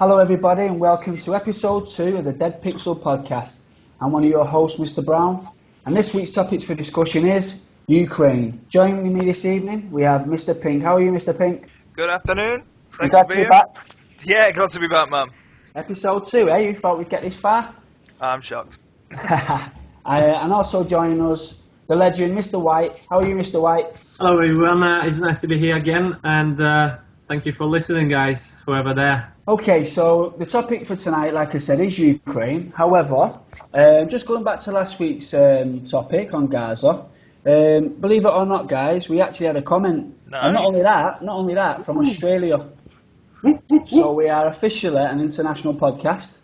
Hello everybody and welcome to episode 2 of the Dead Pixel podcast. I'm one of your hosts, Mr. Brown, and this week's topic for discussion is Ukraine. Joining me this evening we have Mr. Pink. How are you, Mr. Pink? Good afternoon. Thanks for being back. Yeah, glad to be back, man. Episode 2, eh? You thought we'd get this far? I'm shocked. And also joining us, the legend, Mr. White. How are you, Mr. White? Hello everyone, it's nice to be here again, and thank you for listening, guys, whoever there. Okay, so the topic for tonight, like I said, is Ukraine. However, just going back to last week's topic on Gaza, believe it or not, guys, we actually had a comment. Nice. And not only that, from Australia. So we are officially an international podcast.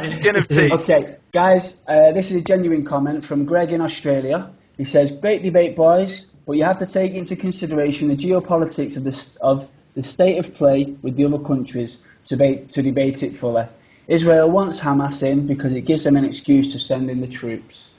Skin of teeth. Okay, guys, this is a genuine comment from Greg in Australia. He says, "Great debate, boys, but you have to take into consideration the geopolitics of the state of play with the other countries to debate it fully. Israel wants Hamas in because it gives them an excuse to send in the troops."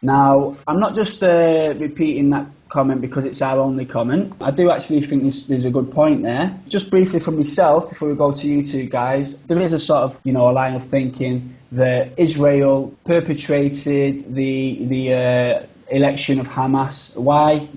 Now, I'm not just repeating that comment because it's our only comment. I do actually think there's a good point there. Just briefly from myself, before we go to you two guys, there is a sort of, a line of thinking that Israel perpetrated the election of Hamas. Why?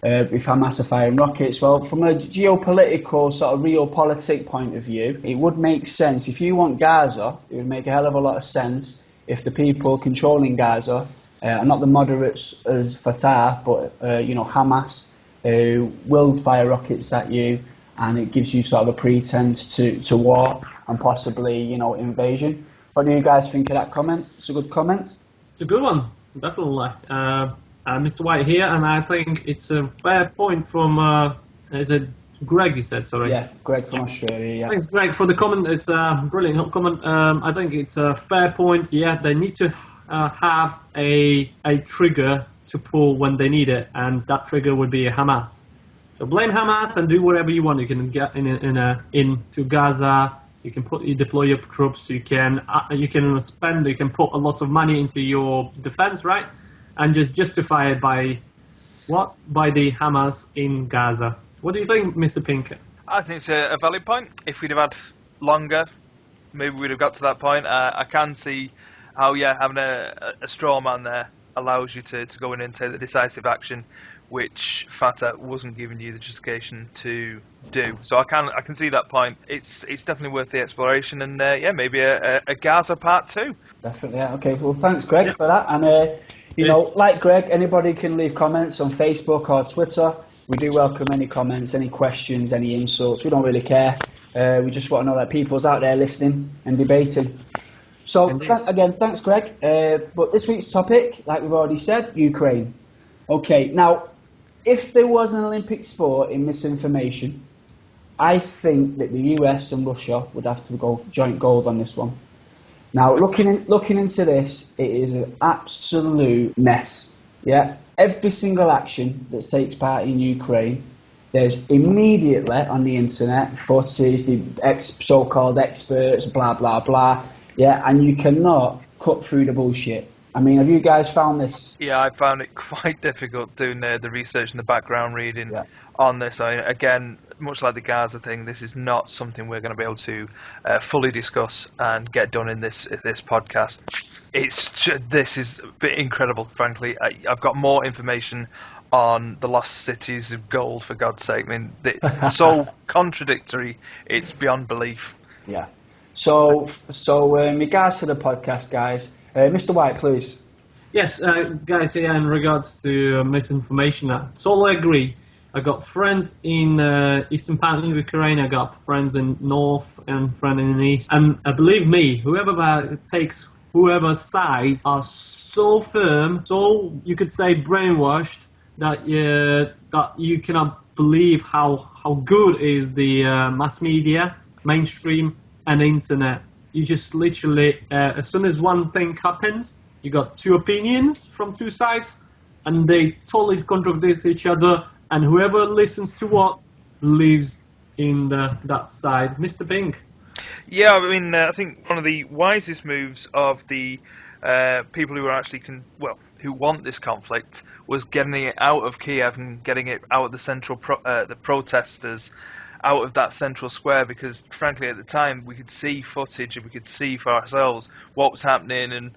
If Hamas are firing rockets. Well, from a geopolitical sort of realpolitik point of view, it would make sense. If you want Gaza, it would make a hell of a lot of sense if the people controlling Gaza are not the moderates as Fatah, but Hamas will fire rockets at you, and it gives you sort of a pretense to war and possibly invasion. What do you guys think of that comment? It's a good comment. It's a good one, definitely. Mr. White here, and I think it's a fair point from, is it Greg you said, sorry? Yeah, Greg from Australia, yeah. Thanks, Greg, for the comment. It's a brilliant comment. I think it's a fair point. Yeah, they need to have a trigger to pull when they need it, and that trigger would be Hamas. So blame Hamas and do whatever you want. You can get into Gaza. You can deploy your troops. You can put a lot of money into your defense, right? And just justify it by the Hamas in Gaza. What do you think, Mr. Pink? I think it's a valid point. If we'd have had longer, maybe we'd have got to that point. I can see how, having a straw man there allows you to go in and take the decisive action, which Fatah wasn't giving you the justification to do. So I can see that point. It's definitely worth the exploration, and maybe a Gaza part 2. Definitely, yeah. Okay, well, thanks, Greg, for that. And like Greg, anybody can leave comments on Facebook or Twitter. We do welcome any comments, any questions, any insults. We don't really care. We just want to know that people's out there listening and debating. So, thanks, Greg. But this week's topic, like we've already said, Ukraine. Okay, now, if there was an Olympic sport in misinformation, I think that the US and Russia would have to go joint gold on this one. Now, looking into this, it is an absolute mess. Yeah, every single action that takes part in Ukraine, there's immediately on the internet footage, the so-called experts, blah blah blah. Yeah, and you cannot cut through the bullshit. I mean, have you guys found this? Yeah, I found it quite difficult doing the research and the background reading on this. I mean, again, much like the Gaza thing, this is not something we're going to be able to fully discuss and get done in this podcast. This is a bit incredible, frankly. I've got more information on the lost cities of gold, for God's sake. I mean, it's so contradictory, it's beyond belief. Yeah. So in regards to the podcast, guys, Mr. White, please. Yes, guys, here in regards to misinformation, I totally agree. I got friends in eastern part of Ukraine, I got friends in north and friends in the east. And believe me, whoever takes whoever's sides are so firm, so you could say brainwashed, that you cannot believe how good is the mass media, mainstream, and internet. You just literally, as soon as one thing happens, you got two opinions from two sides, and they totally contradict each other, and whoever listens to what lives in that side. Mr. Pink. Yeah, I mean, I think one of the wisest moves of the people who are actually who want this conflict was getting it out of Kiev and getting it out of the central the protesters out of that central square, because frankly at the time we could see footage and we could see for ourselves what was happening, and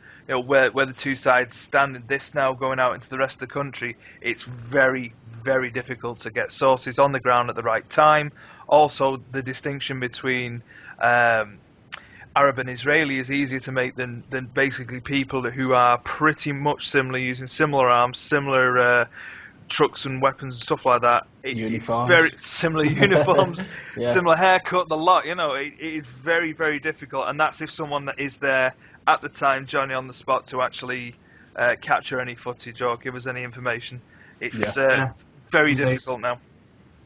where the two sides stand. In this now going out into the rest of the country, it's very, very difficult to get sources on the ground at the right time. Also, the distinction between Arab and Israeli is easier to make than basically people who are pretty much similar, using similar arms, similar trucks and weapons and stuff like that. It's very similar uniforms, similar haircut, the lot. It is very, very difficult, and that's if someone that is there at the time, Johnny, on the spot, to actually capture any footage or give us any information. It's very difficult now.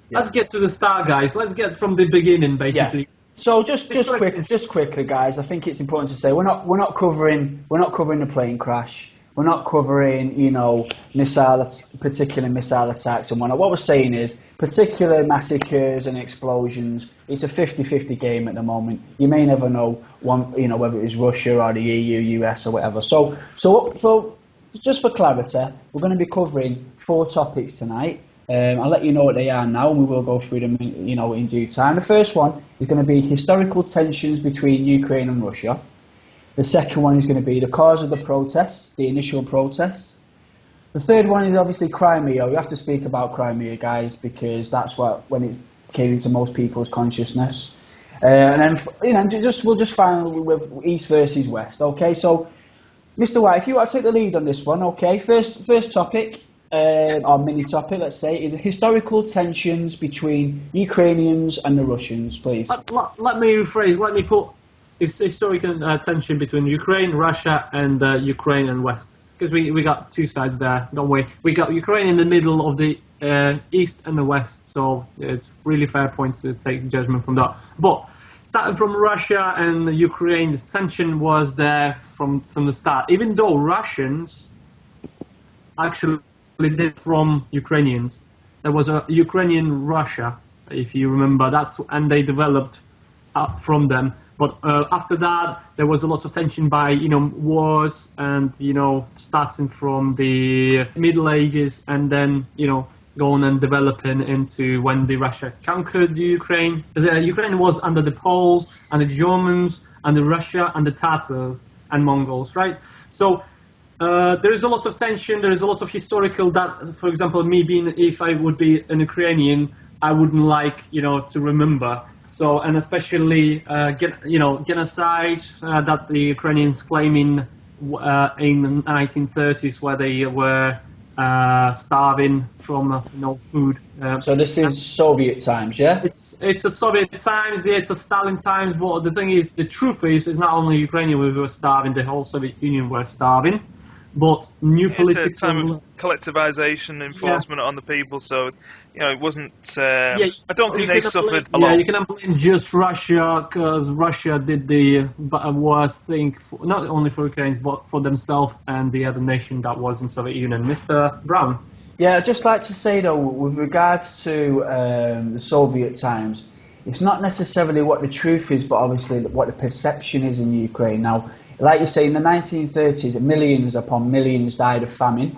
Let's get to the start, guys. Let's get from the beginning, basically. Yeah. So just quickly, guys. I think it's important to say we're not covering the plane crash. We're not covering particular missile attacks and whatnot. What we're saying is particular massacres and explosions. It's a 50-50 game at the moment. You may never know whether it is Russia or the EU, US or whatever. So just for clarity, we're going to be covering 4 topics tonight. I'll let you know what they are now, and we will go through them in due time. The first one is going to be historical tensions between Ukraine and Russia. The second one is going to be the cause of the protests, the initial protests. The third one is obviously Crimea. We have to speak about Crimea, guys, because that's when it came into most people's consciousness. And then we'll just final with East versus West. Okay, so Mr. White, if you want to take the lead on this one, okay. First topic. Our mini topic, let's say, is historical tensions between Ukrainians and the Russians, please. Let me rephrase. Let me put historical tension between Ukraine, Russia, and Ukraine and West, because we got 2 sides there, don't we? We got Ukraine in the middle of the East and the West, so it's really fair point to take judgment from that. But starting from Russia and Ukraine, the tension was there from the start, even though Russians actually did from Ukrainians. There was a Ukrainian Russia, if you remember, and they developed up from them. But after that, there was a lot of tension by wars and starting from the Middle Ages, and then going and developing into when the Russia conquered the Ukraine. Ukraine was under the Poles and the Germans and the Russia and the Tatars and Mongols, right? So there is a lot of tension. There is a lot of historical that, for example, if I would be an Ukrainian, I wouldn't like to remember. So, and especially genocide that the Ukrainians claiming in the 1930s, where they were starving from no food. So this is Soviet times, yeah? It's a Soviet times, yeah, it's a Stalin times. But the thing is, the truth is not only Ukraine were starving, the whole Soviet Union were starving. But new political... It's a time of collectivization, enforcement on the people, so, it wasn't... I don't think they suffered a lot. Yeah, you cannot blame just Russia, because Russia did the worst thing, not only for Ukrainians, but for themselves and the other nation that was in Soviet Union. Mr. Brown? Yeah, I'd just like to say, though, with regards to the Soviet times, it's not necessarily what the truth is, but obviously what the perception is in Ukraine. Now, like you say, in the 1930s, millions upon millions died of famine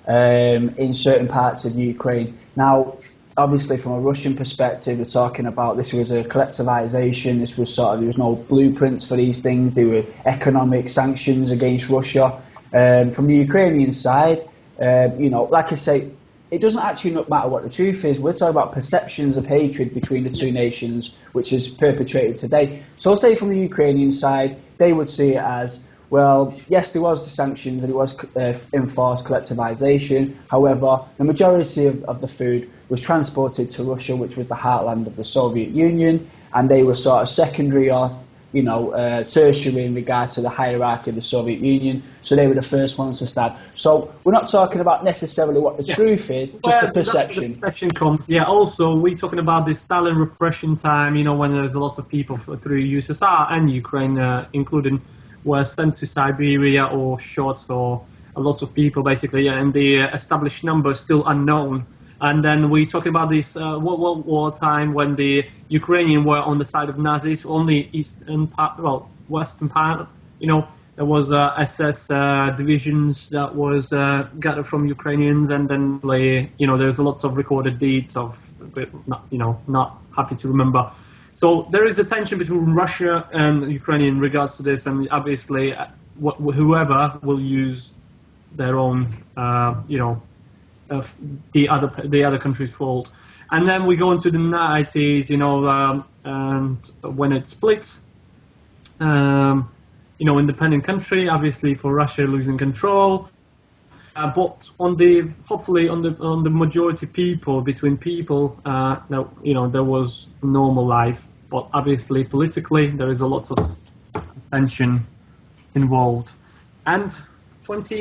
in certain parts of Ukraine. Now, obviously, from a Russian perspective, we're talking about this was a collectivization. This was there was no blueprints for these things. There were economic sanctions against Russia. From the Ukrainian side, like I say, it doesn't actually matter what the truth is. We're talking about perceptions of hatred between the two nations, which is perpetrated today. So say from the Ukrainian side, they would see it as, well, yes, there was the sanctions and it was enforced collectivization. However, the majority of the food was transported to Russia, which was the heartland of the Soviet Union, and they were sort of secondary or tertiary in regards to the hierarchy of the Soviet Union, so they were the first ones to start. So we're not talking about necessarily what the truth is, just the perception. The perception comes. Yeah. Also, we're talking about the Stalin repression time. When there's a lot of people through USSR and Ukraine, including, were sent to Siberia or shot, or a lot of people basically, and the established number is still unknown. And then we're talking about this World War time when the Ukrainians were on the side of Nazis, only eastern part, western part, There was SS divisions that was gathered from Ukrainians, and then there's lots of recorded deeds of not happy to remember. So there is a tension between Russia and Ukraine in regards to this, and obviously whoever will use their own the other country's fault. And then we go into the 90s, and when it split. Independent country, obviously for Russia losing control, but hopefully on the majority between people, there was normal life. But obviously politically there is a lot of tension involved. And 23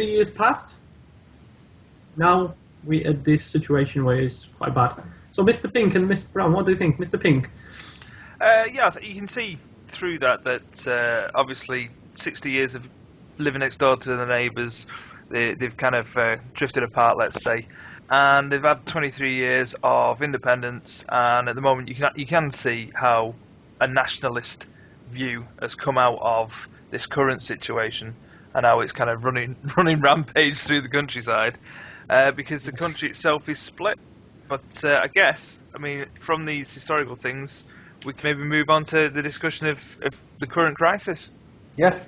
years passed. Now we at this situation where it's quite bad. So Mr. Pink and Mr. Brown, what do you think, Mr. Pink? You can see through that obviously 60 years of living next door to the neighbours, they've kind of drifted apart, let's say, and they've had 23 years of independence, and at the moment you can see how a nationalist view has come out of this current situation and how it's kind of running rampage through the countryside, because the country itself is split. But I guess, from these historical things, we can maybe move on to the discussion of the current crisis. Yeah.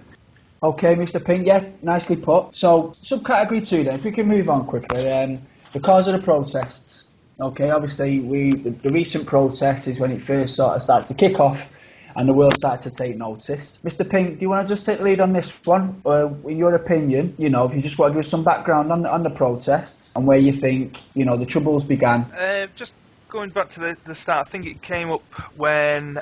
Okay, Mr. Pink, yeah, nicely put. So, subcategory 2 then, if we can move on quickly. The cause of the protests. Okay, obviously, the recent protests is when it first sort of started to kick off and the world started to take notice. Mr. Pink, do you want to just take the lead on this one? In your opinion, if you just want to give us some background on the protests and where you think, the troubles began. Just going back to the start, I think it came up when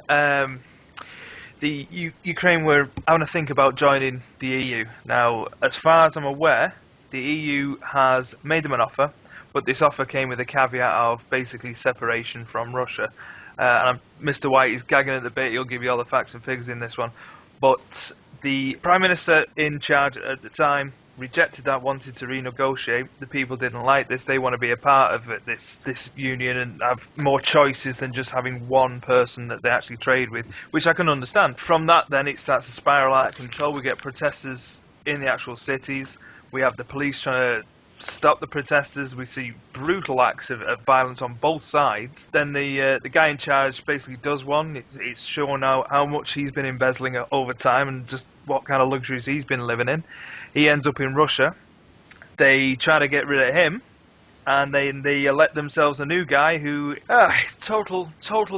the Ukraine were having to think about joining the EU. Now, as far as I'm aware, the EU has made them an offer, but this offer came with a caveat of basically separation from Russia. And Mr. White is gagging at the bit, he'll give you all the facts and figures in this one. But the Prime Minister in charge at the time rejected that, wanted to renegotiate. The people didn't like this. They want to be a part of this union and have more choices than just having one person that they actually trade with, which I can understand. From that, then it starts to spiral out of control. We get protesters in the actual cities. We have the police trying to stop the protesters. We see brutal acts of violence on both sides. Then the guy in charge basically does one. It's shown how much he's been embezzling over time and just what kind of luxuries he's been living in. He ends up in Russia. They try to get rid of him, and they elect themselves a new guy who total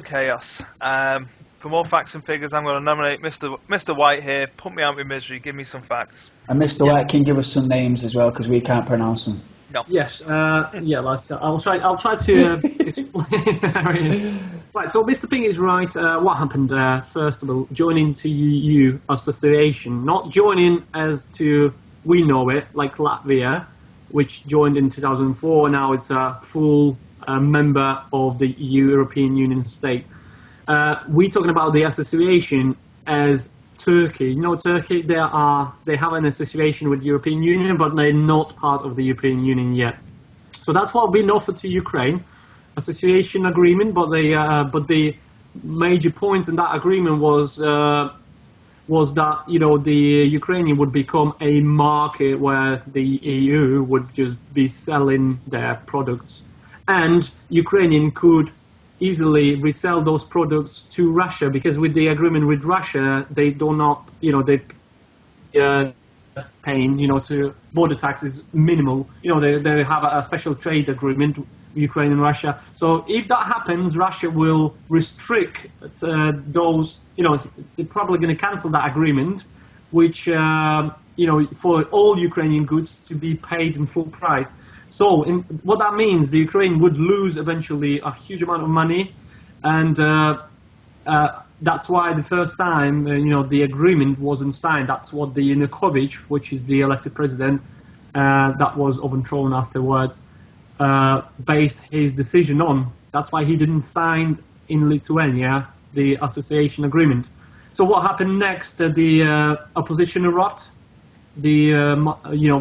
chaos. For more facts and figures, I'm going to nominate Mr. White here. Put me out of my misery. Give me some facts. And Mr. White can give us some names as well, because we can't pronounce them. No. Yes. I'll try to explain. Right. So Mr. Ping is right. What happened? First of all, joining to EU association, not joining as to we know it, like Latvia, which joined in 2004. Now it's a full member of the European Union state. We're talking about the association as Turkey. Turkey, they have an association with the European Union, but they're not part of the European Union yet. So that's what been offered to Ukraine, association agreement. But the major point in that agreement was that the Ukrainian would become a market where the EU would just be selling their products, and Ukrainian could easily resell those products to Russia, because with the agreement with Russia, they do not, paying, to border tax is minimal. They have a special trade agreement, Ukraine and Russia. So if that happens, Russia will restrict those, they're probably going to cancel that agreement, which, for all Ukrainian goods to be paid in full price. So what that means, the Ukraine would lose eventually a huge amount of money, and that's why the first time, the agreement wasn't signed. That's what the Yanukovych, which is the elected president, that was overthrown afterwards, based his decision on. That's why he didn't sign in Lithuania the association agreement. So what happened next? The opposition erupted. The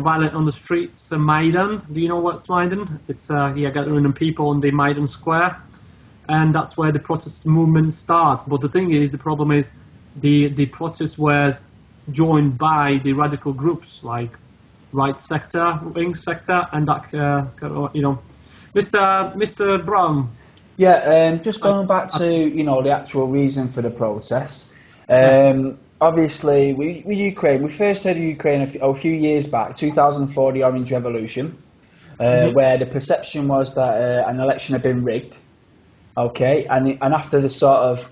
violent on the streets, Maidan. Do you know what's Maidan? It's gathering of people on the Maidan Square, and that's where the protest movement starts. But the thing is, the problem is, the protest was joined by the radical groups like right sector, wing sector, and that Mr. Brown. Yeah, just going back to the actual reason for the protest. Obviously, with Ukraine, we first heard of Ukraine a few years back, 2004, the Orange Revolution, where the perception was that an election had been rigged. Okay, and after the sort of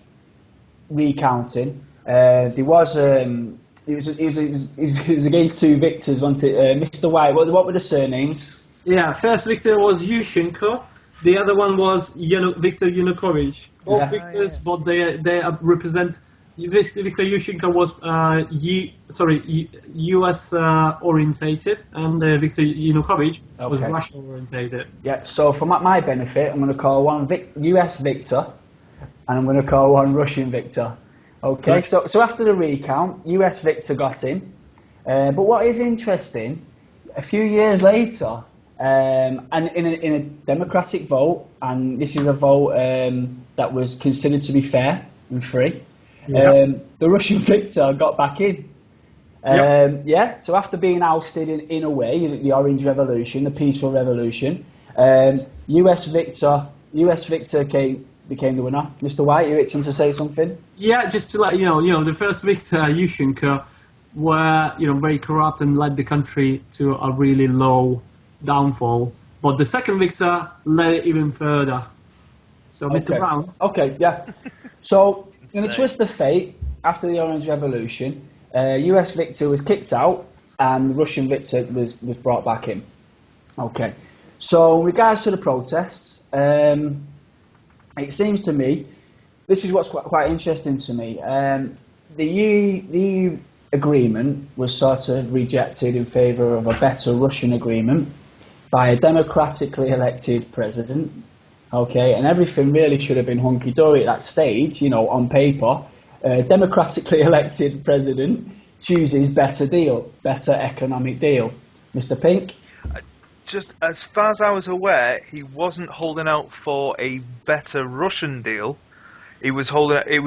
recounting, there was it was against two victors, wasn't it? Mr. White, what were the surnames? Yeah, first victor was Yushchenko. The other one was Viktor Yanukovych. Both victors, but they represent. Viktor Yushchenko was U.S. orientated, and Viktor Yanukovych was Russia orientated. Yeah. So for my benefit, I'm going to call one U.S. Victor, and I'm going to call one Russian Victor. Okay. So after the recount, U.S. Victor got in. But what is interesting, a few years later. And in a democratic vote, and this is a vote that was considered to be fair and free, the Russian victor got back in. So after being ousted in a way, the Orange Revolution, the peaceful revolution, US victor became the winner. Mr. White, you're itching to say something? Yeah, just to let you know, the first victor, Yushchenko, were very corrupt and led the country to a really low downfall, but the second victor led it even further. So, Mr. Brown. Okay, yeah. So, in a twist of fate, after the Orange Revolution, US victor was kicked out, and the Russian victor was brought back in. Okay. So, in regards to the protests, it seems to me, this is what's quite interesting to me. The EU agreement was sort of rejected in favour of a better Russian agreement by a democratically elected president, okay, and everything really should have been hunky-dory at that stage, on paper. Democratically elected president chooses better economic deal. Mr. Pink? Just as far as I was aware, he wasn't holding out for a better Russian deal. He was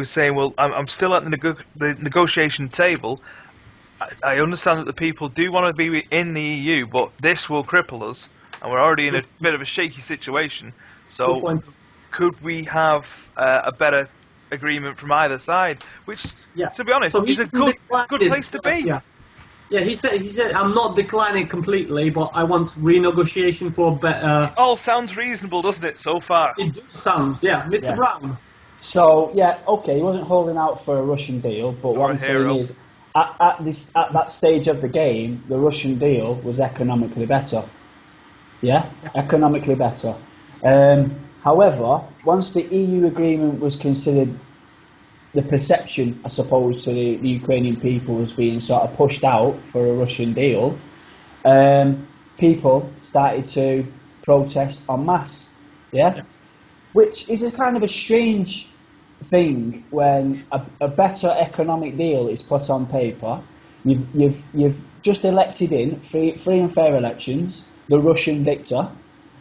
saying, well, I'm still at the negotiation table. I understand that the people do want to be in the EU, but this will cripple us, and we're already in a bit of a shaky situation. So, could we have a better agreement from either side? Which, to be honest, is a good place to be. Yeah, he said, I'm not declining completely, but I want renegotiation for better. It all sounds reasonable, doesn't it, so far? It does sound, Mr. Brown. So, he wasn't holding out for a Russian deal, but what I'm saying is, at that stage of the game, the Russian deal was economically better. Economically better. However, once the EU agreement was considered, the perception, I suppose, to the Ukrainian people was being sort of pushed out for a Russian deal, people started to protest en masse. Which is a kind of a strange thing when a better economic deal is put on paper. You've just elected in free and fair elections the Russian victor,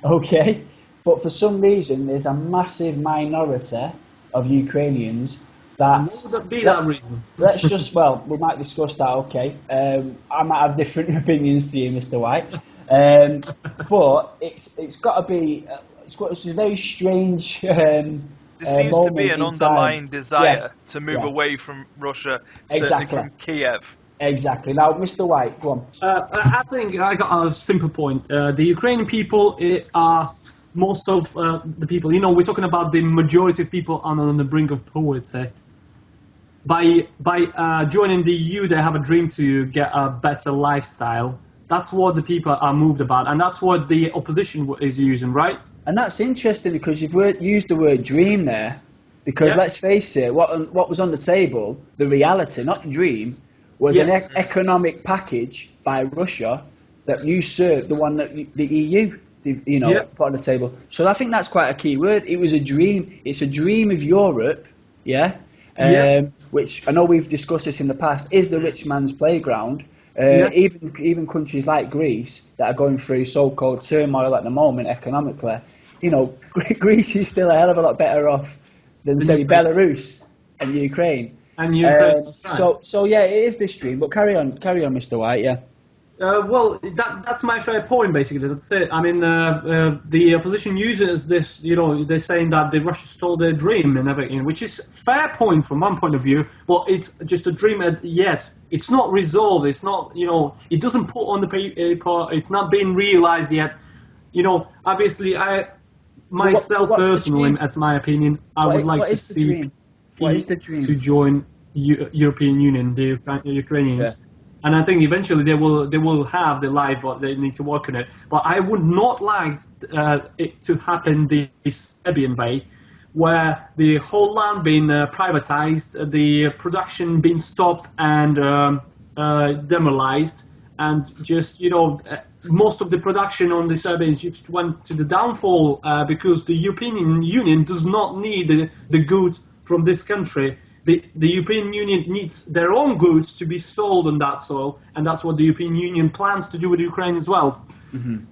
okay, but for some reason there's a massive minority of Ukrainians that. What would be that reason? Let's just we might discuss that. Okay, I might have different opinions to you, Mr. White, but it's got to be. It's a very strange. There seems to be an underlying desire to move away from Russia, certainly from Kiev. Exactly. Now, Mr. White, go on. I think I got a simple point. The Ukrainian people are most of the people. We're talking about the majority of people are on the brink of poverty. By joining the EU, they have a dream to get a better lifestyle. That's what the people are moved about, and that's what the opposition is using, right? And that's interesting because you've used the word dream there, because let's face it, what was on the table, the reality, not the dream, was an economic package by Russia that usurped the one that the EU put on the table. So I think that's quite a key word. It was a dream. It's a dream of Europe, which I know we've discussed this in the past, is the rich man's playground. Even countries like Greece that are going through so-called turmoil at the moment economically, Greece is still a hell of a lot better off than, say, Belarus and Ukraine. And Ukraine. So yeah, it is this dream. But carry on, Mr. White. Yeah. Well, that's my fair point, basically. That's it. I mean, the opposition uses this, they're saying that the Russians stole their dream and everything, which is fair point from one point of view, but it's just a dream yet. It's not resolved. It's not, it doesn't put on the paper. It's not being realized yet. Obviously, myself personally, that's my opinion, I would like to see to join European Union, the Ukrainians. Yeah. And I think eventually they will have the life, but they need to work on it. But I would not like it to happen the Serbian way, where the whole land being privatized, the production being stopped and demoralized, and just most of the production on the Serbian just went to the downfall because the European Union does not need the goods from this country. The European Union needs their own goods to be sold on that soil, and that's what the European Union plans to do with Ukraine as well. Mm-hmm.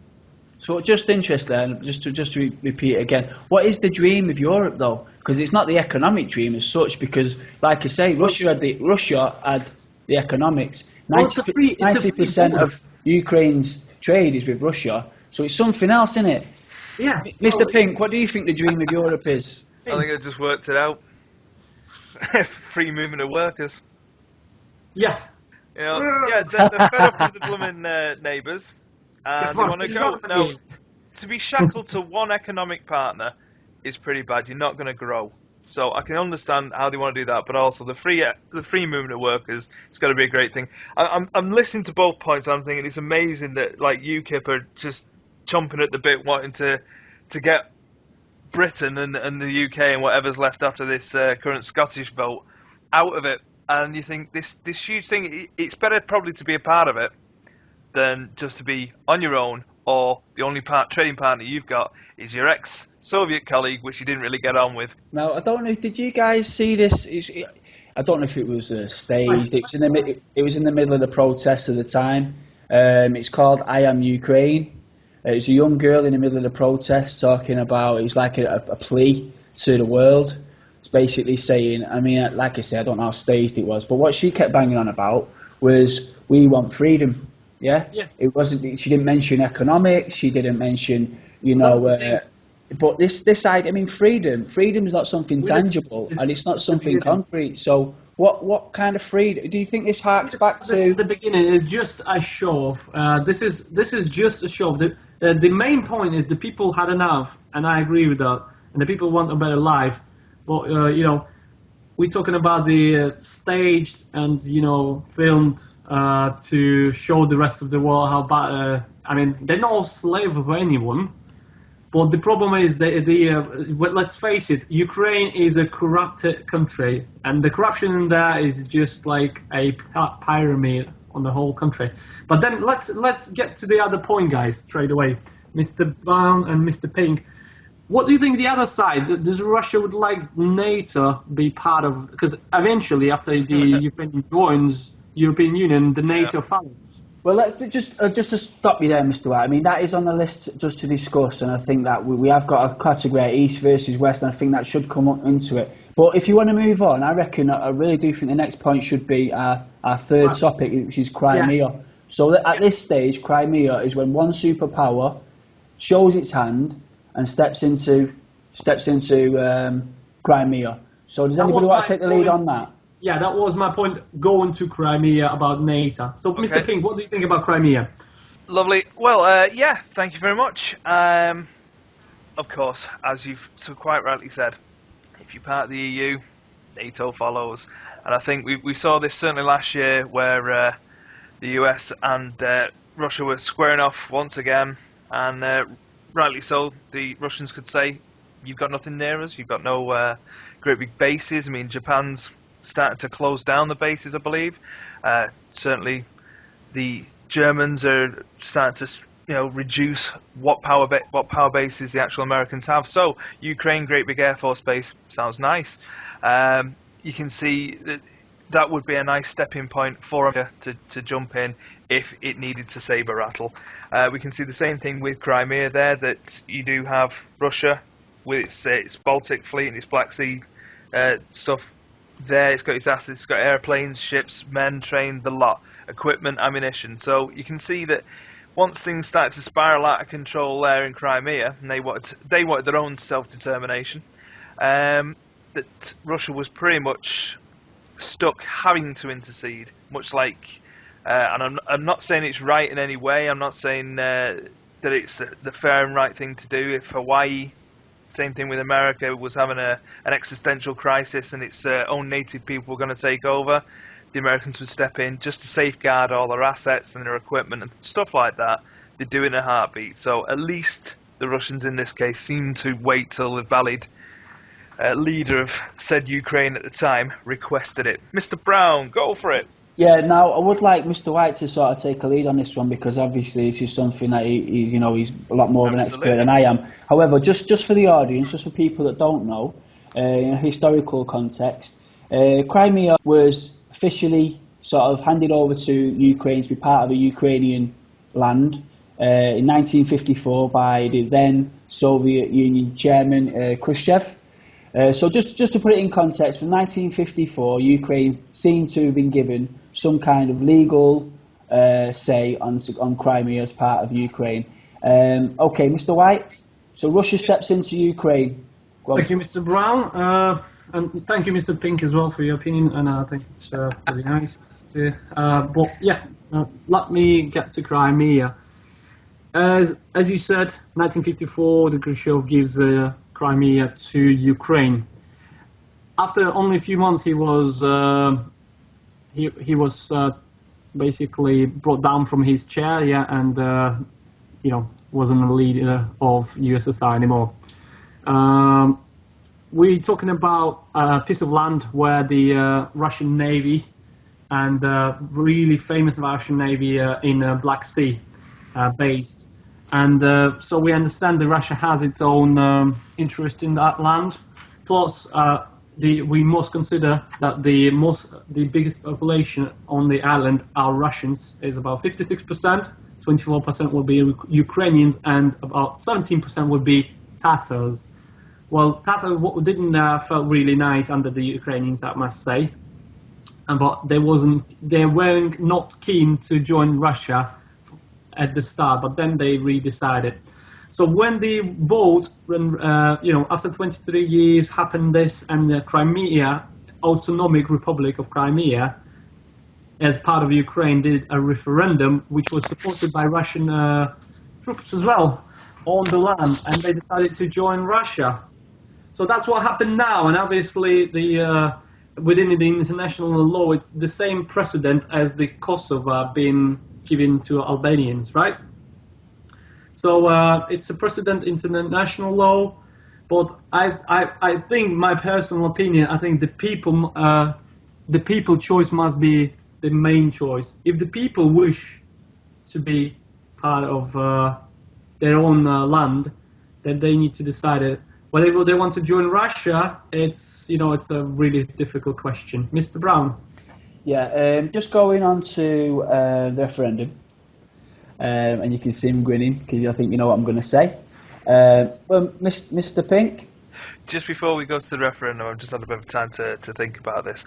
So just interesting, just to repeat it again, what is the dream of Europe though? Because it's not the economic dream as such, because like I say, Russia had the economics. 90% of Ukraine's trade is with Russia, so it's something else, isn't it? Yeah. Mr. Pink, what do you think the dream of Europe is? I think I just worked it out. Free movement of workers. Yeah. They're fed up with the blooming neighbours, and they want to go. Now, to be shackled to one economic partner is pretty bad. You're not going to grow. So I can understand how they want to do that, but also the free movement of workers, it's got to be a great thing. I'm listening to both points. I'm thinking it's amazing that like UKIP are just chomping at the bit, wanting to get Britain and the UK and whatever's left after this current Scottish vote out of it, and you think this huge thing, it's better probably to be a part of it than just to be on your own, or the only trading partner you've got is your ex-Soviet colleague, which you didn't really get on with. Now, I don't know, did you guys see this? I don't know if it was staged. It was in the middle of the protests at the time. It's called I Am Ukraine. It's a young girl in the middle of the protest talking about, it was like a plea to the world. It's basically saying, I mean, like I say, I don't know how staged it was, but what she kept banging on about was, we want freedom. Yeah? It wasn't, she didn't mention economics, she didn't mention, but this side, I mean, freedom is not something tangible, and it's not something concrete. So what kind of freedom do you think this harks back to? The beginning is just a show off. This is just a show off. The main point is the people had enough, and I agree with that, and the people want a better life. But we're talking about the staged and filmed to show the rest of the world how bad. I mean, they're not slave of anyone. But the problem is let's face it, Ukraine is a corrupted country, and the corruption in there is just like a pyramid on the whole country. But then let's get to the other point, guys, straight away. Mr. Brown and Mr. Pink, what do you think the other side? Does Russia would like NATO be part of? Because eventually, after the Ukraine joins European Union, the NATO follows. Well, let's just to stop you there, Mr. White. I mean, that is on the list just to discuss, and I think that we have got a category East versus West, and I think that should come up into it. But if you want to move on, I reckon I really do think the next point should be our third topic, which is Crimea. Yes. So at this stage, Crimea is when one superpower shows its hand and steps into Crimea. So does anybody want to take the lead on that? Yeah, that was my point, going to Crimea about NATO. So, okay. Mr. Pink, what do you think about Crimea? Lovely. Well, thank you very much. Of course, as you've so quite rightly said, if you're part of the EU, NATO follows. And I think we saw this certainly last year where the US and Russia were squaring off once again. And rightly so, the Russians could say, you've got nothing near us, you've got no great big bases. I mean, Japan's started to close down the bases, I believe. Certainly, the Germans are starting to, reduce what power bases the actual Americans have. So, Ukraine, great big air force base, sounds nice. You can see that would be a nice stepping point for America to jump in if it needed to saber rattle. We can see the same thing with Crimea there, that you do have Russia with its Baltic fleet and its Black Sea stuff there. It's got its assets. It's got airplanes, ships, men trained, the lot, equipment, ammunition. So you can see that once things started to spiral out of control there in Crimea, and they wanted their own self-determination, that Russia was pretty much stuck having to intercede, much like, and I'm not saying it's right in any way. I'm not saying that it's the fair and right thing to do. If Hawaii, same thing with America, was having an existential crisis and its own native people were going to take over, the Americans would step in just to safeguard all their assets and their equipment and stuff like that. They'd do it in a heartbeat. So at least the Russians in this case seem to wait till the valid leader of said Ukraine at the time requested it. Mr. Brown, go for it. Yeah, now I would like Mr. White to sort of take a lead on this one, because obviously this is something that he's a lot more of an expert than I am. However, just for the audience, just for people that don't know, in a historical context, Crimea was officially sort of handed over to Ukraine to be part of a Ukrainian land in 1954 by the then Soviet Union chairman Khrushchev. So just to put it in context, from 1954, Ukraine seemed to have been given some kind of legal say on Crimea as part of Ukraine. Okay, Mr. White, so Russia steps into Ukraine. Thank you, Mr. Brown, and thank you, Mr. Pink, as well, for your opinion, and I think it's really nice. But yeah, let me get to Crimea. As you said, 1954, the Khrushchev gives Crimea to Ukraine. After only a few months, he was basically brought down from his chair, and wasn't a leader of USSR anymore. We're talking about a piece of land where the Russian Navy and really famous Russian Navy in Black Sea based. And so we understand that Russia has its own interest in that land. Plus, we must consider that the biggest population on the island are Russians. Is about 56%, 24% will be Ukrainians, and about 17% would be Tatars. Well, Tatars didn't felt really nice under the Ukrainians, I must say, but they weren't not keen to join Russia at the start, but then they redecided. So when the vote, after 23 years happened this, and the Crimea, Autonomic Republic of Crimea, as part of Ukraine, did a referendum, which was supported by Russian troops as well on the land, and they decided to join Russia. So that's what happened now, and obviously within the international law, it's the same precedent as the Kosovo being given to Albanians, right? So it's a precedent in international law, but I think, my personal opinion, I think the people choice must be the main choice. If the people wish to be part of their own land, then they need to decide it. Whether they want to join Russia, it's a really difficult question. Mr. Brown. Yeah, just going on to the referendum, and you can see him grinning because I think you know what I'm going to say. Well, Mr. Pink? Just before we go to the referendum, I've just had a bit of time to think about this.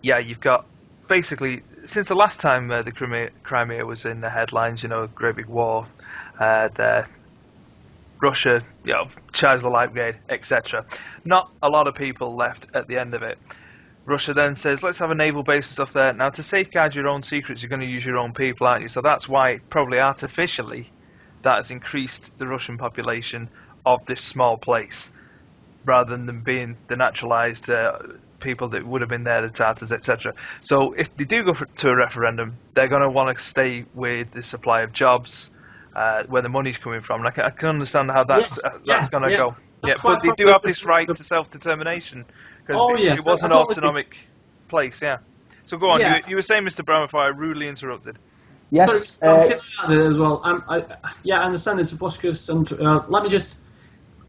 You've got, basically, since the last time the Crimea was in the headlines, great big war there, Russia, charged the Light Brigade, etc. Not a lot of people left at the end of it. Russia then says, let's have a naval base off there. Now, to safeguard your own secrets, you're going to use your own people, aren't you? So that's why, probably artificially, that has increased the Russian population of this small place, rather than them being the naturalized people that would have been there, the Tatars, etc. So if they do go to a referendum, they're going to want to stay with the supply of jobs, where the money's coming from. And I can understand how that's going to go. Yeah, but they do have this right to self-determination, because it was an autonomic place, yeah. So go on, you were saying, Mr. Brown, before I rudely interrupted. Yes. As well. I understand it's a podcast, and let me just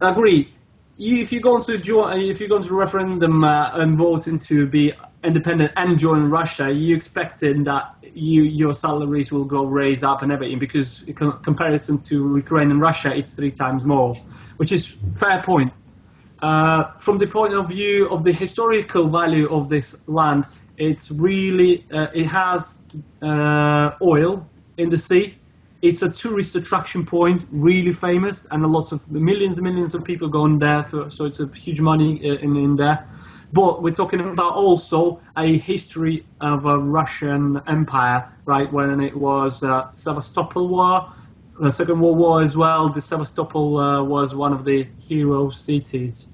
agree. If you're going to referendum and voting to be independent and join Russia, you expecting that your salaries will go raise up and everything, because in comparison to Ukraine and Russia, it's 3 times more, which is fair point. from the point of view of the historical value of this land, it's really, it has oil in the sea. It's a tourist attraction point, really famous, and a lot of millions and millions of people going there, so it's a huge money in there. But we're talking about also a history of a Russian Empire, right, when it was Sevastopol War, the Second World War as well. The Sevastopol was one of the hero cities.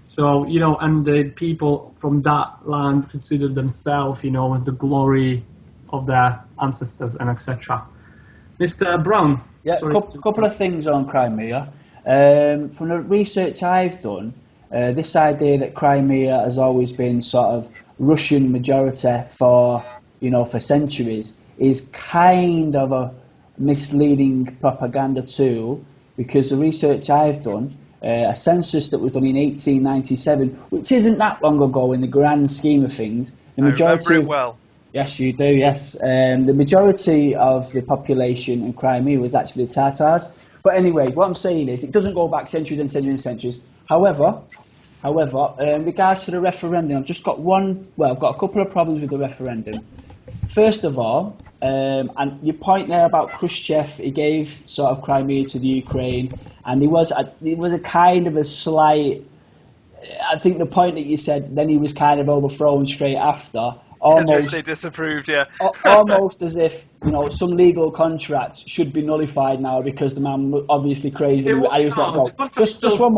So, you know, and the people from that land considered themselves, you know, the glory of their ancestors and etc. Mr. Brown. Yeah, a couple of things on Crimea. From the research I've done, this idea that Crimea has always been sort of Russian majority for centuries is kind of a misleading propaganda tool, because the research I've done, a census that was done in 1897, which isn't that long ago in the grand scheme of things, the majority. I remember it well. Yes, you do, yes. The majority of the population in Crimea was actually Tatars. But anyway, what I'm saying is it doesn't go back centuries and centuries and centuries. However, in regards to the referendum, I've got a couple of problems with the referendum. First of all, and your point there about Khrushchev, he gave sort of Crimea to the Ukraine, and he was a kind of a slight, I think the point that you said, then he was kind of overthrown straight after. Almost, as if they disapproved, yeah. Almost as if, some legal contracts should be nullified now because the man was obviously crazy. Just one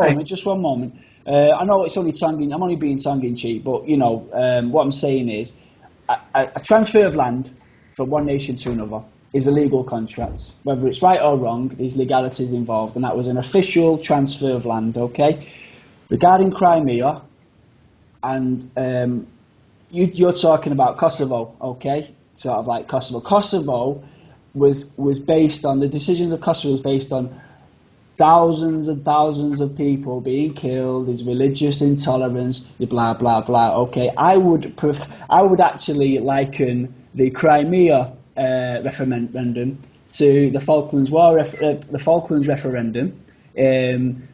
moment. I know it's only I'm only being tongue-in-cheek, but, what I'm saying is a transfer of land from one nation to another is a legal contract. Whether it's right or wrong, there's legalities involved, and that was an official transfer of land, okay? Regarding Crimea, and you're talking about Kosovo, okay? Sort of like Kosovo. Kosovo was based on, the decisions of Kosovo was based on thousands and thousands of people being killed, there's religious intolerance, blah, blah, blah, okay? I would actually liken the Crimea referendum to the Falklands referendum.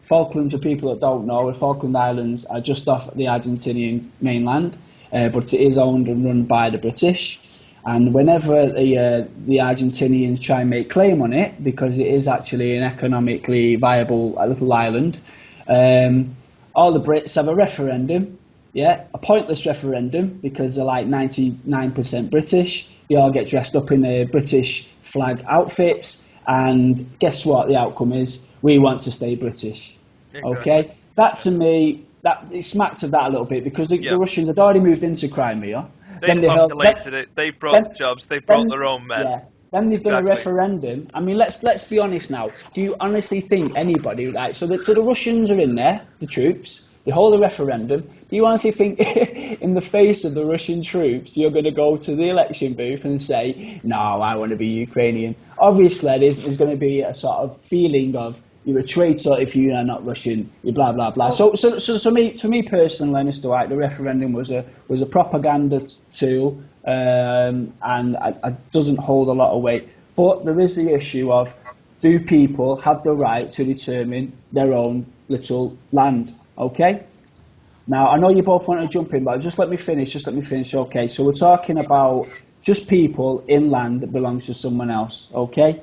Falklands, for people that don't know, the Falkland Islands are just off the Argentinian mainland, but it is owned and run by the British. And whenever the Argentinians try and make claim on it, because it is actually an economically viable little island, all the Brits have a referendum, a pointless referendum, because they're like 99% British. They all get dressed up in their British flag outfits, and guess what? The outcome is we want to stay British. Exactly. Okay, that to me, it smacks of that a little bit, because the Russians had already moved into Crimea. They've populated it. They've brought jobs. They've brought their own men. Yeah. Then they've done a referendum. I mean, let's be honest now. Do you honestly think anybody, so the Russians are in there, the troops, they hold a referendum. Do you honestly think, in the face of the Russian troops, you're going to go to the election booth and say, no, I want to be Ukrainian? Obviously, there's going to be a sort of feeling of, you're a traitor if you are not Russian, you blah blah blah. So to me personally, Mr. White, the referendum was a propaganda tool, and it doesn't hold a lot of weight. But there is the issue of, do people have the right to determine their own little land? Okay. Now I know you both want to jump in, but just let me finish. Okay. So we're talking about just people in land that belongs to someone else. Okay.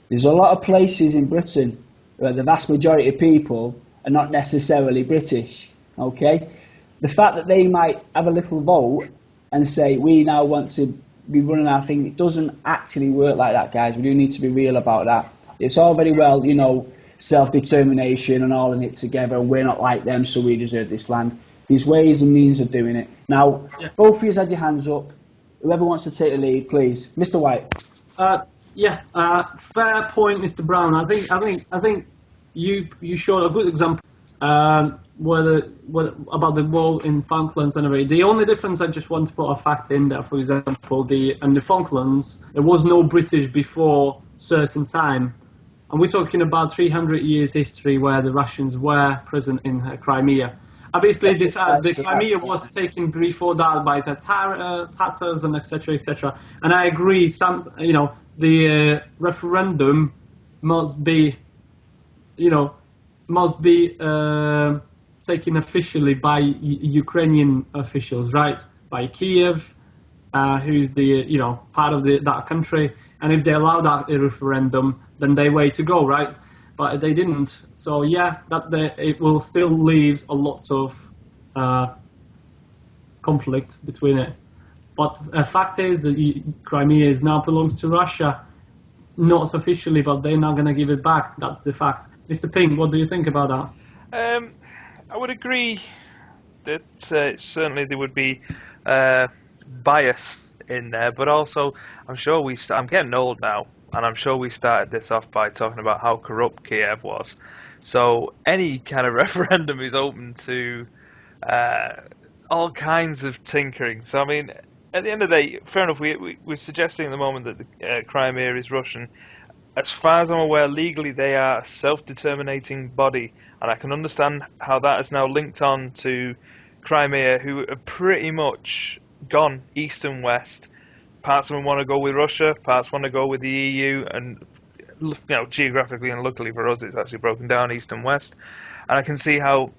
There's a lot of places in Britain where the vast majority of people are not necessarily British, okay? The fact that they might have a little vote and say, we now want to be running our thing, it doesn't actually work like that, guys. We do need to be real about that. It's all very well, self-determination and all in it together, and we're not like them, so we deserve this land. There's ways and means of doing it. Now, both of you had your hands up. Whoever wants to take the lead, please. Mr. White. Fair point, Mr. Brown. I think you showed a good example about the war in Falklands anyway. The only difference, I just want to put a fact in there, for example, in the Falklands, there was no British before certain time, and we're talking about 300 years history where the Russians were present in Crimea. Obviously, the Crimea was taken before that by the Tatars and etc. And I agree. The referendum must be taken officially by Ukrainian officials, right? By Kiev, who's the part of that country, and if they allow that referendum, then they're way to go, right? But they didn't, so yeah, it will still leave a lot of conflict between it. But the fact is that Crimea now belongs to Russia, not officially, but they're not going to give it back. That's the fact. Mr. Pink, what do you think about that? I would agree that certainly there would be bias in there, but also I'm sure I'm getting old now, and I'm sure we started this off by talking about how corrupt Kiev was. So any kind of referendum is open to all kinds of tinkering. So I mean, at the end of the day, fair enough, we're suggesting at the moment that the Crimea is Russian. As far as I'm aware, legally they are a self-determinating body, and I can understand how that is now linked on to Crimea, who are pretty much gone east and west. Parts of them want to go with Russia, parts want to go with the EU, and geographically and luckily for us, it's actually broken down east and west. And I can see how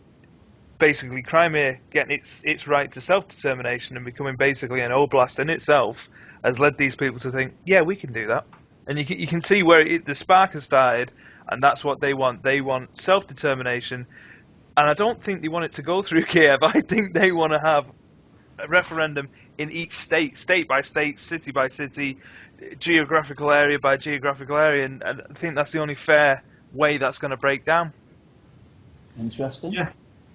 basically Crimea getting its right to self-determination and becoming basically an oblast in itself has led these people to think, yeah, we can do that. And you can see where the spark has started, and that's what they want. They want self-determination, and I don't think they want it to go through Kiev. I think they want to have a referendum in each state, state by state, city by city, geographical area by geographical area, and I think that's the only fair way that's going to break down. Interesting.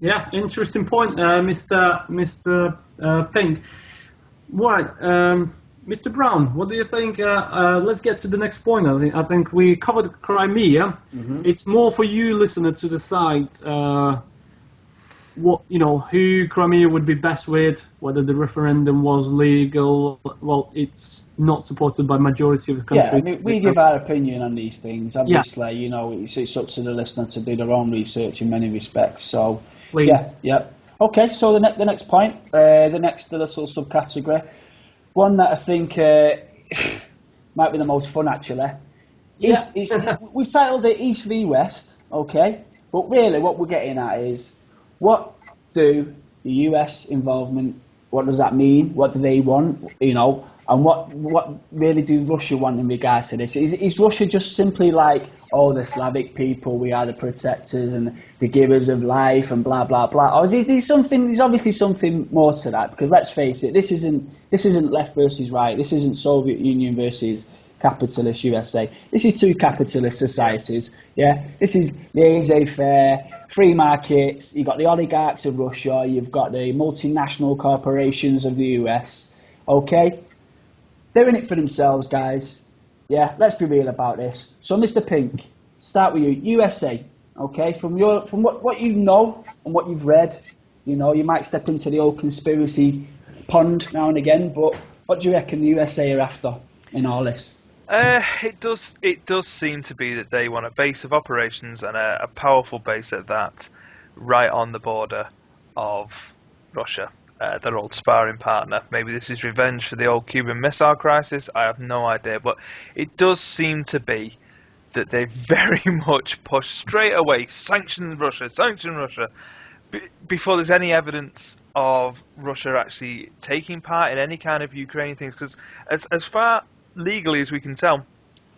Yeah, interesting point, Mr. Pink. Right. Mr. Brown, what do you think? Let's get to the next point. I think we covered Crimea. Mm-hmm. It's more for you, listener, to decide who Crimea would be best with, whether the referendum was legal. Well, it's not supported by majority of the country. Yeah, I mean, we give our opinion on these things. Obviously, it's up to the listener to do their own research in many respects. So, please. Yeah. Okay, so the next point, the next little subcategory. One that I think might be the most fun, actually. We've titled it East v West, okay? But really what we're getting at is, what do the US involvement, what does that mean? What do they want? And what really do Russia want in regards to this? Is Russia just simply like, oh, the Slavic people, we are the protectors and the givers of life and blah blah blah? Or is there's obviously something more to that? Because let's face it, this isn't left versus right. This isn't Soviet Union versus capitalist USA. This is two capitalist societies. Yeah, this is laissez-faire, free markets. You've got the oligarchs of Russia. You've got the multinational corporations of the US. Okay. They're in it for themselves, guys. Yeah, let's be real about this. So, Mr. Pink, start with you. USA, okay? From what you know and what you've read, you might step into the old conspiracy pond now and again, but what do you reckon the USA are after in all this? It does seem to be that they want a base of operations, and a powerful base at that, right on the border of Russia. Their old sparring partner. Maybe this is revenge for the old Cuban Missile Crisis. I have no idea, but it does seem to be that they very much push straight away, sanction Russia, before there's any evidence of Russia actually taking part in any kind of Ukrainian things. Because as far legally as we can tell,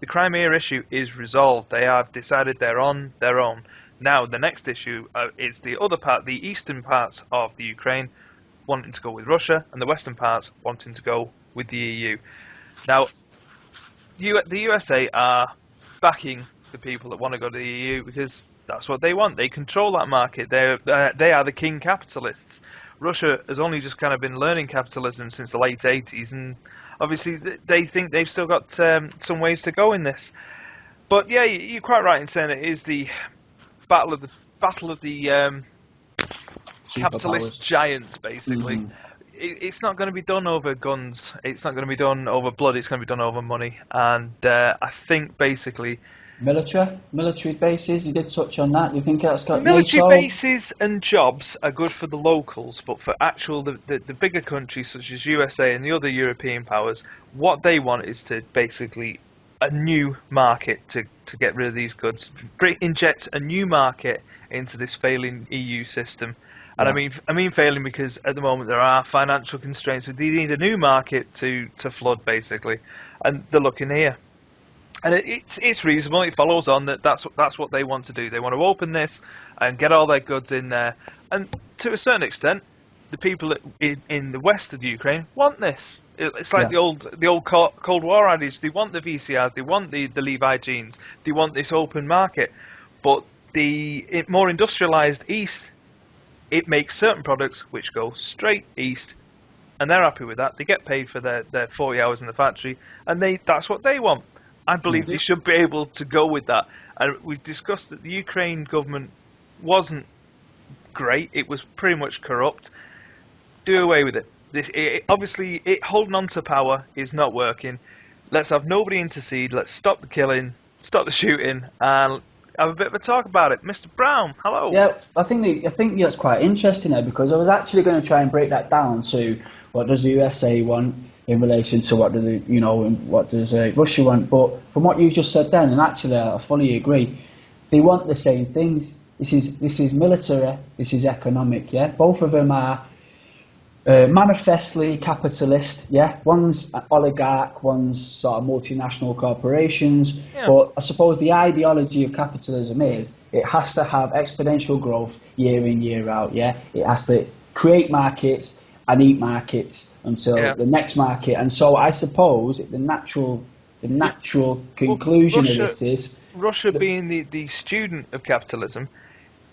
the Crimea issue is resolved. They have decided they're on their own. Now the next issue is the other part, the eastern parts of the Ukraine, wanting to go with Russia, and the western parts wanting to go with the EU. Now, the USA are backing the people that want to go to the EU because that's what they want. They control that market. They are the king capitalists. Russia has only just kind of been learning capitalism since the late 80s, and obviously they think they've still got some ways to go in this. But yeah, you're quite right in saying it is the battle of the capitalist giants, basically. Mm-hmm. It's not going to be done over guns. It's not going to be done over blood. It's going to be done over money. And I think basically military bases. You did touch on that. You think that's got military bases and jobs are good for the locals, but for the bigger countries such as USA and the other European powers, what they want is to basically a new market to get rid of these goods, inject a new market into this failing EU system. And I mean failing because at the moment there are financial constraints. So they need a new market to flood basically, and they're looking here. And it's reasonable. It follows on that's what they want to do. They want to open this and get all their goods in there. And to a certain extent, the people in the west of the Ukraine want this. It's like the old Cold War adage. They want the VCRs. They want the Levi jeans. They want this open market. But the more industrialized East, it makes certain products which go straight east, and they're happy with that. They get paid for their 40 hours in the factory, and that's what they want. I believe they should be able to go with that. And we've discussed that the Ukraine government wasn't great. It was pretty much corrupt. Do away with it. Obviously, holding on to power is not working. Let's have nobody intercede. Let's stop the killing, stop the shooting, and have a bit of a talk about it. Mr. Brown, hello. Yeah, I think that's quite interesting there, because I was actually going to try and break that down to what does the USA want in relation to what does Russia want. But from what you just said then, and actually I fully agree, they want the same things. This is military, this is economic. Yeah, both of them are manifestly capitalist. Yeah, one's oligarch, one's sort of multinational corporations. Yeah. But I suppose the ideology of capitalism is it has to have exponential growth year in, year out. Yeah, it has to create markets and eat markets until the next market. And so I suppose the natural conclusion of this is Russia being the student of capitalism.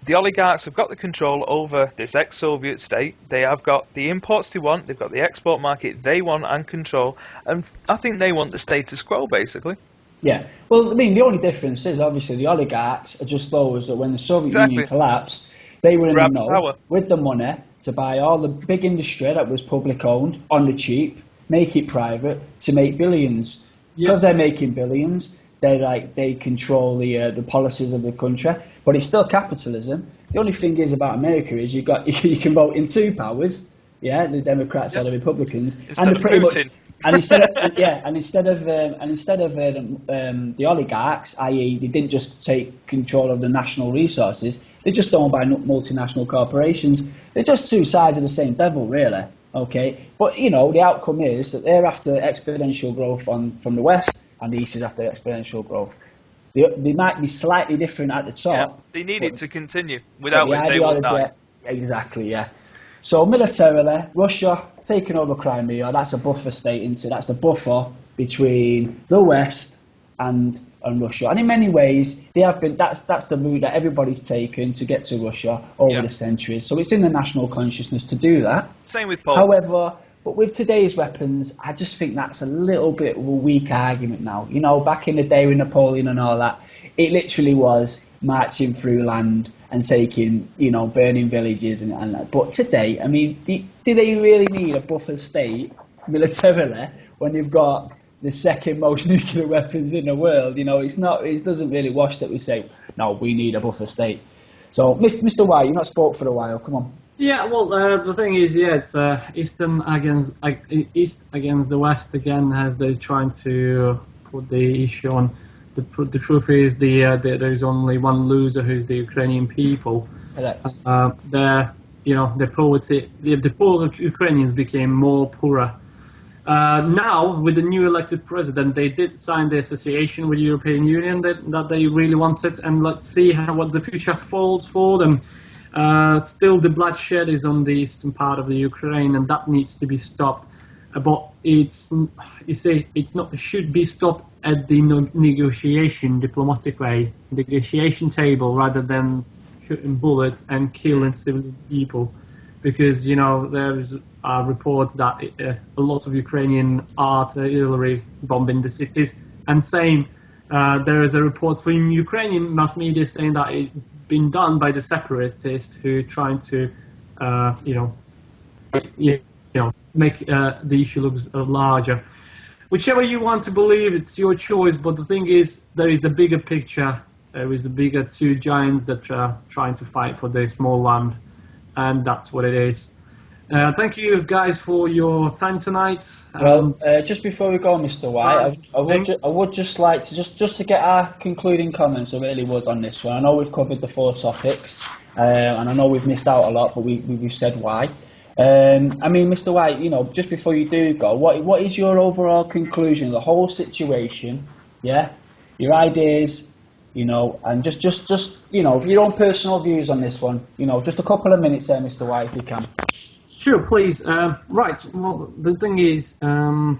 The oligarchs have got the control over this ex-Soviet state. They have got the imports they want. They've got the export market they want and control. And I think they want the status quo, basically. Yeah. Well, I mean, the only difference is obviously the oligarchs are just those that when the Soviet Union collapsed, they were in the know with the money to buy all the big industry that was public owned on the cheap, make it private to make billions. Because they're making billions, they control the policies of the country. But it's still capitalism. The only thing is about America is you can vote in two powers, the Democrats or the Republicans, and pretty much. And instead of the oligarchs, i.e., they didn't just take control of the national resources, they're just owned by multinational corporations. They're just two sides of the same devil, really. Okay, but the outcome is that they're after exponential growth from the West, and the East is after exponential growth. They might be slightly different at the top. Yeah, they need it to continue. Without it, they will die. Exactly, yeah. So militarily, Russia taking over Crimea, that's a buffer state, isn't it? That's the buffer between the West and Russia. And in many ways, they have been. That's the route that everybody's taken to get to Russia over the centuries. So it's in the national consciousness to do that. Same with Poland. However, but with today's weapons, I just think that's a little bit of a weak argument now. Back in the day with Napoleon and all that, it literally was marching through land and taking, burning villages and that. But today, I mean, do they really need a buffer state militarily when you've got the second most nuclear weapons in the world? It doesn't really wash that we say, no, we need a buffer state. So, Mr. White, you've not spoke for a while. Come on. Yeah, well, the thing is, it's East against the West again, as they're trying to put the issue on. The truth is, there is only one loser, who's the Ukrainian people. Correct. The poverty, the poor Ukrainians became more poorer. Now, with the new elected president, they did sign the association with the European Union that they really wanted, and let's see what the future holds for them. Still, the bloodshed is on the eastern part of the Ukraine, and that needs to be stopped. But it should be stopped at the diplomatic negotiation table, rather than shooting bullets and killing civil people. Because there's reports that a lot of Ukrainian artillery bombing the cities, and there is a report from Ukrainian mass media saying that it's been done by the separatists who are trying to, make the issue look larger. Whichever you want to believe, it's your choice. But the thing is, there is a bigger picture. There is a bigger two giants that are trying to fight for their small land, and that's what it is. Thank you guys for your time tonight. Well, just before we go, Mr. White, I would just like to just to get our concluding comments. I really would on this one. I know we've covered the 4 topics, and I know we've missed out a lot, but we've said why. I mean, Mr. White, you know, just before you do go, what is your overall conclusion of the whole situation? Yeah, your ideas, you know, and just you know, your own personal views on this one. You know, just a couple of minutes there, Mr. White, if you can. Sure, please. Right. Well, the thing is, the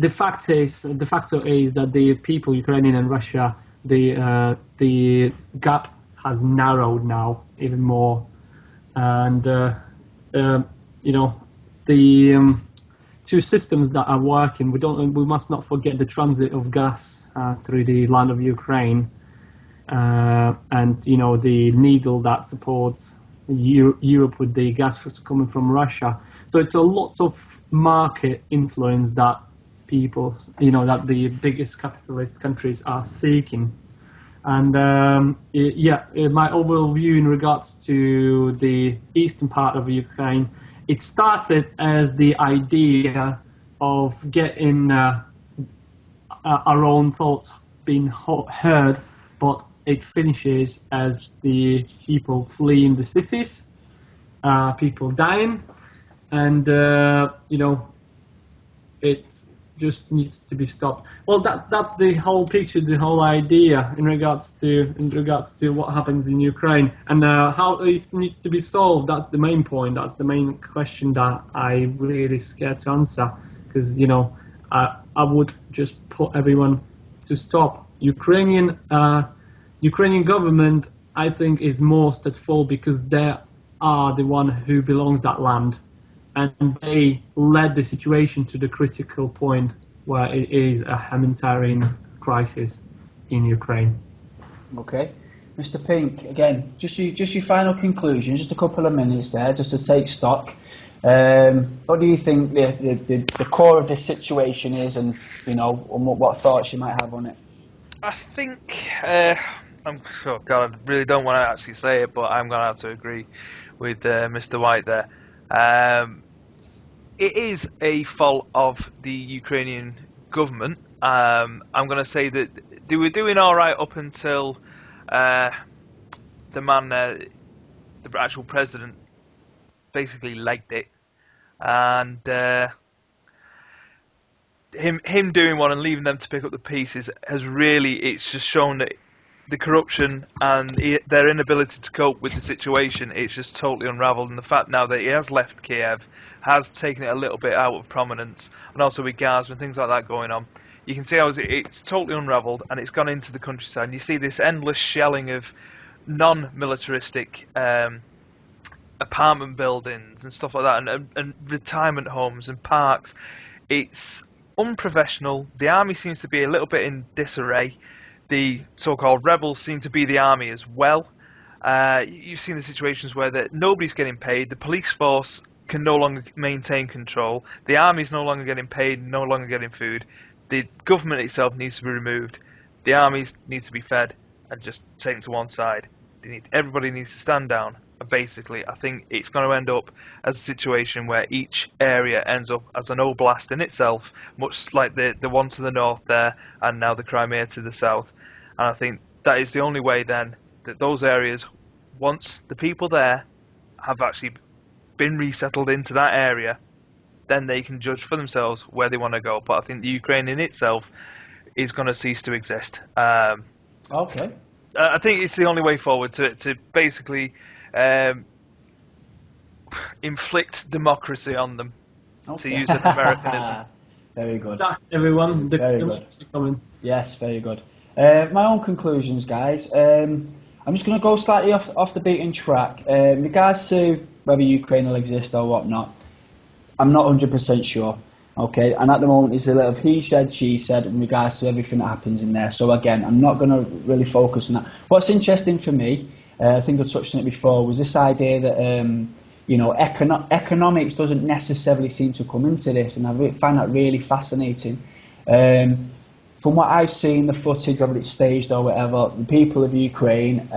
factor is that the people, Ukrainian and Russia, the gap has narrowed now even more, and you know, the 2 systems that are working. We must not forget the transit of gas through the land of Ukraine. And you know, the needle that supports Europe with the gas coming from Russia. So it's a lot of market influence that people, you know, that the biggest capitalist countries are seeking. And my overall view in regards to the eastern part of Ukraine, it started as the idea of getting our own thoughts being heard, but it finishes as the people fleeing the cities, people dying, and you know, it just needs to be stopped. Well, that's the whole picture, the whole idea in regards to what happens in Ukraine and how it needs to be solved. That's the main point. That's the main question that I really scared to answer, because you know, I would just put everyone to stop. Ukrainian government, I think, is most at fault because they are the one who belongs that land, and they led the situation to the critical point where it is a humanitarian crisis in Ukraine. Okay, Mr. Pink, again, just your final conclusion, just a couple of minutes there, just to take stock. What do you think the core of this situation is, and you know, what thoughts you might have on it? I think. God, I really don't want to actually say it, but I'm going to have to agree with Mr. White there. It is a fault of the Ukrainian government. I'm going to say that they were doing all right up until the actual president, basically legged it, and him doing one and leaving them to pick up the pieces has really, it's just shown that the corruption and their inability to cope with the situation, it's just totally unravelled. And the fact now that he has left Kiev has taken it a little bit out of prominence, and also with Gaza and things like that going on, you can see how it's totally unravelled and it's gone into the countryside. And you see this endless shelling of non-militaristic apartment buildings and stuff like that, and retirement homes and parks. It's unprofessional. The army seems to be a little bit in disarray. The so-called rebels seem to be the army as well. You've seen the situations where nobody's getting paid. The police force can no longer maintain control. The army's no longer getting paid, no longer getting food. The government itself needs to be removed. The armies need to be fed and just taken to one side. Everybody needs to stand down. And basically, I think it's going to end up as a situation where each area ends up as an oblast in itself, much like the one to the north there, and now the Crimea to the south. And I think that is the only way then that those areas, once the people there have actually been resettled into that area, then they can judge for themselves where they want to go. But I think the Ukraine in itself is going to cease to exist. Okay. I think it's the only way forward to basically inflict democracy on them, to use an Americanism. Very good. Everyone, very democracy good. Coming. Yes, very good. My own conclusions, guys. I'm just going to go slightly off the beaten track. In regards to whether Ukraine will exist or whatnot, I'm not 100% sure. Okay, and at the moment it's a lot of he said, she said in regards to everything that happens in there. So again, I'm not going to really focus on that. What's interesting for me, I think I touched on it before, was this idea that you know, economics doesn't necessarily seem to come into this, and I find that really fascinating. From what I've seen, the footage, whether it's staged or whatever, the people of Ukraine,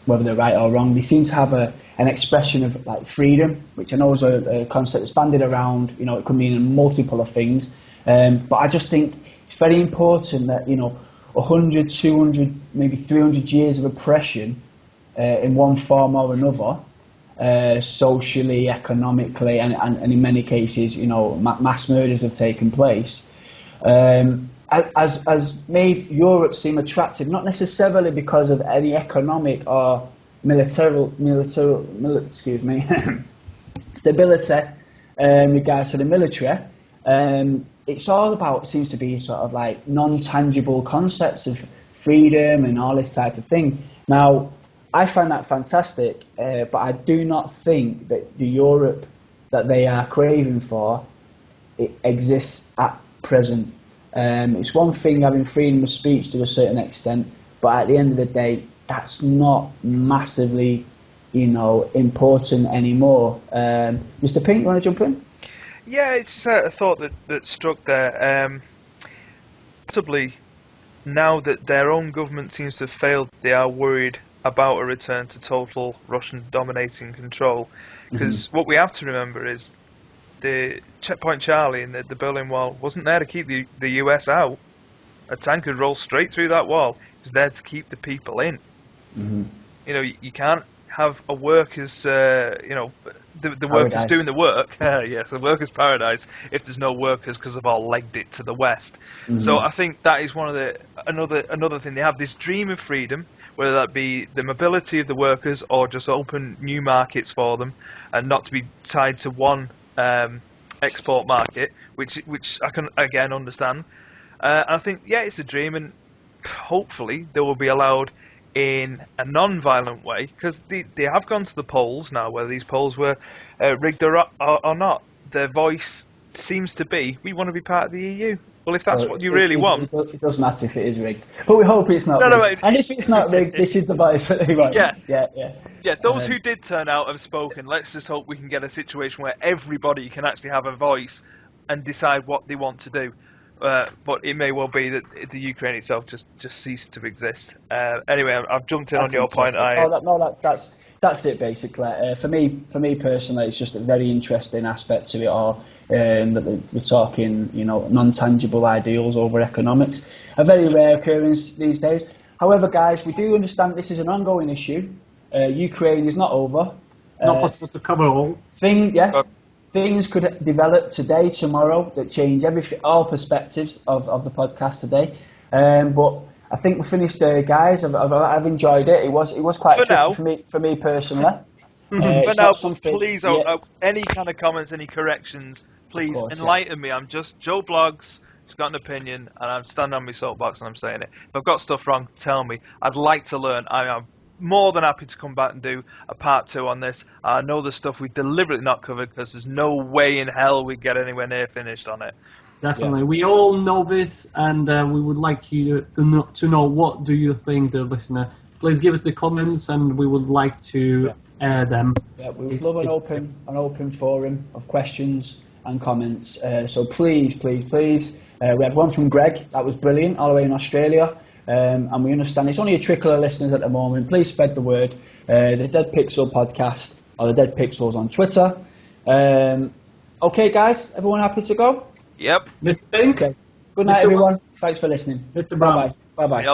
whether they're right or wrong. They seem to have an expression of like freedom, which I know is a concept that's bandied around. You know, it could mean multiple of things. But I just think it's very important that, you know, 100, 200, maybe 300 years of oppression in one form or another, socially, economically, and in many cases, you know, mass murders have taken place, has made Europe seem attractive, not necessarily because of any economic or military stability in regards to the military. It's all about, it seems to be sort of like non-tangible concepts of freedom and all this type of thing. Now, I find that fantastic, but I do not think that the Europe that they are craving for, it exists at present. It's one thing having freedom of speech to a certain extent, but at the end of the day, that's not massively, you know, important anymore. Mr. Pink, you want to jump in? Yeah, it's a thought that struck there. Possibly, now that their own government seems to have failed, they are worried about a return to total Russian dominating control. Because what we have to remember is the Checkpoint Charlie and the Berlin Wall wasn't there to keep the US out. A tank could roll straight through that wall. It was there to keep the people in. You know, you can't have a workers, you know, the workers doing the work. Yes, a workers' paradise if there's no workers because they've all legged it to the west. So I think that is one of another thing. They have this dream of freedom, whether that be the mobility of the workers or just open new markets for them, and not to be tied to one export market, which I can again understand. And I think it's a dream, and hopefully they will be allowed in a non-violent way, because they have gone to the polls now, whether these polls were rigged or not. Their voice seems to be, we want to be part of the EU. Well, if that's what you really want... It does matter if it is rigged. But we hope it's not rigged. And if it's not rigged, this is the voice that they want. Yeah, those who did turn out have spoken. Let's just hope we can get a situation where everybody can actually have a voice and decide what they want to do. But it may well be that the Ukraine itself just ceased to exist. Anyway, I've jumped in on your point. That's it basically. For me personally, it's just a very interesting aspect to it all. That we're talking, you know, non-tangible ideals over economics. A very rare occurrence these days. However, guys, we do understand this is an ongoing issue. Ukraine is not over. Not possible to cover all. Things could develop today, tomorrow, that change all perspectives of the podcast today. But I think we're finished there, guys. I've enjoyed it. It was quite tricky for me personally. But now, please, any kind of comments, any corrections, please enlighten me. I'm just Joe Blogs. He's got an opinion, and I'm standing on my soapbox and I'm saying it. If I've got stuff wrong, tell me. I'd like to learn. I am more than happy to come back and do a part 2 on this. I know the stuff we deliberately not covered because there's no way in hell we'd get anywhere near finished on it. Definitely. We all know this, and we would like you to know what do you think, the listener. Please give us the comments, and we would like to air them. Yeah, we would love an open forum of questions and comments. So please. We had one from Greg. That was brilliant, all the way in Australia. And we understand it's only a trickle of listeners at the moment. Please spread the word. The Dead Pixel podcast, or the Dead Pixels on Twitter. Okay, guys, everyone happy to go? Yep. Mr. Pink. Okay. Good night, everyone. Thanks for listening. Mr. Brown. Bye bye.